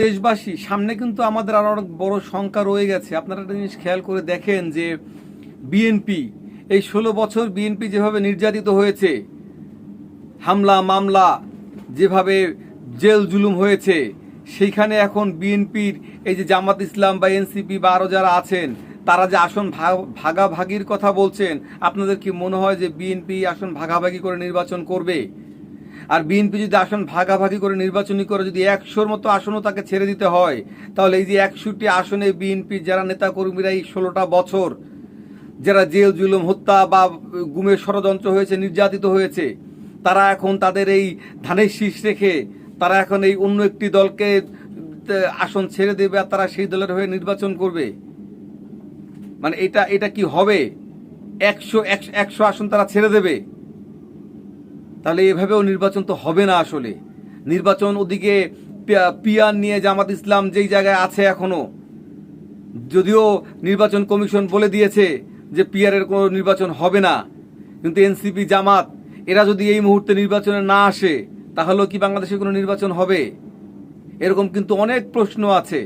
দেশবাসী, সামনে কিন্তু আমাদের আরো অনেক বড় সংখ্যা রয়ে গেছে। আপনারা একটা জিনিস খেয়াল করে দেখেন যে বিএনপি এই 16 বছর বিএনপি যেভাবে নির্যাতিত হয়েছে, হামলা মামলা, যেভাবে জেল জুলুম হয়েছে, সেইখানে এখন বিএনপির এই যে জামাত ইসলাম বা এনসিপি বা আরও যারা আছেন, তারা যে আসন ভাগাভাগির কথা বলছেন, আপনাদের কি মনে হয় যে বিএনপি আসন ভাগাভাগি করে নির্বাচন করবে? আর বিএনপি যদি আসন ভাগাভাগি করে নির্বাচনী করে যদি 100-র মতো আসনও তাকে ছেড়ে দিতে হয়, তাহলে এই যে 61টি আসনে বিএনপির যারা নেতাকর্মীরা এই 16টা বছর যারা জেল জুলুম হত্যা বা গুমের ষড়যন্ত্র হয়েছে, নির্যাতিত হয়েছে, তারা এখন তাদের এই ধানের শীষ রেখে তারা এখন এই অন্য একটি দলকে আসন ছেড়ে দেবে আর তারা সেই দলের হয়ে নির্বাচন করবে। মানে এটা কি হবে? 100 আসন তারা ছেড়ে দেবে? তাহলে এভাবেও নির্বাচন তো হবে না। আসলে নির্বাচন ওদিকে পিয়ার নিয়ে জামাত ইসলাম যেই জায়গায় আছে এখনো, যদিও নির্বাচন কমিশন বলে দিয়েছে যে পিয়ারের কোনো নির্বাচন হবে না, কিন্তু এনসিপি জামাত এরা যদি এই মুহূর্তে নির্বাচনে না আসে, তাহলেও কি বাংলাদেশে কোনো নির্বাচন হবে? এরকম কিন্তু অনেক প্রশ্ন আছে।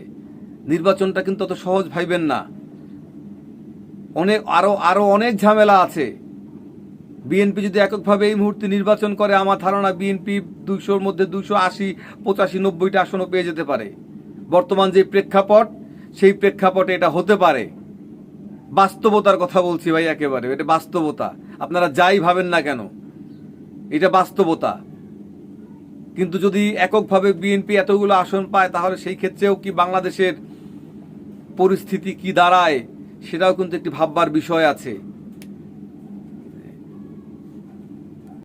নির্বাচনটা কিন্তু অত সহজ ভাইবেন না। আরো অনেক ঝামেলা আছে। বিএনপি যদি এককভাবে এই মুহূর্তে নির্বাচন করে, আমার ধারণা বিএনপি 200-র মধ্যে 280, 85, 90টা আসনও পেয়ে যেতে পারে। বর্তমান যে প্রেক্ষাপট, সেই প্রেক্ষাপটে এটা হতে পারে। বাস্তবতার কথা বলছি ভাই, একেবারে এটা বাস্তবতা। আপনারা যাই ভাবেন না কেন, এটা বাস্তবতা। কিন্তু যদি এককভাবে বিএনপি এতগুলো আসন পায়, তাহলে সেই ক্ষেত্রেও কি বাংলাদেশের পরিস্থিতি কি দাঁড়ায়, সেটাও কিন্তু একটি ভাববার বিষয় আছে।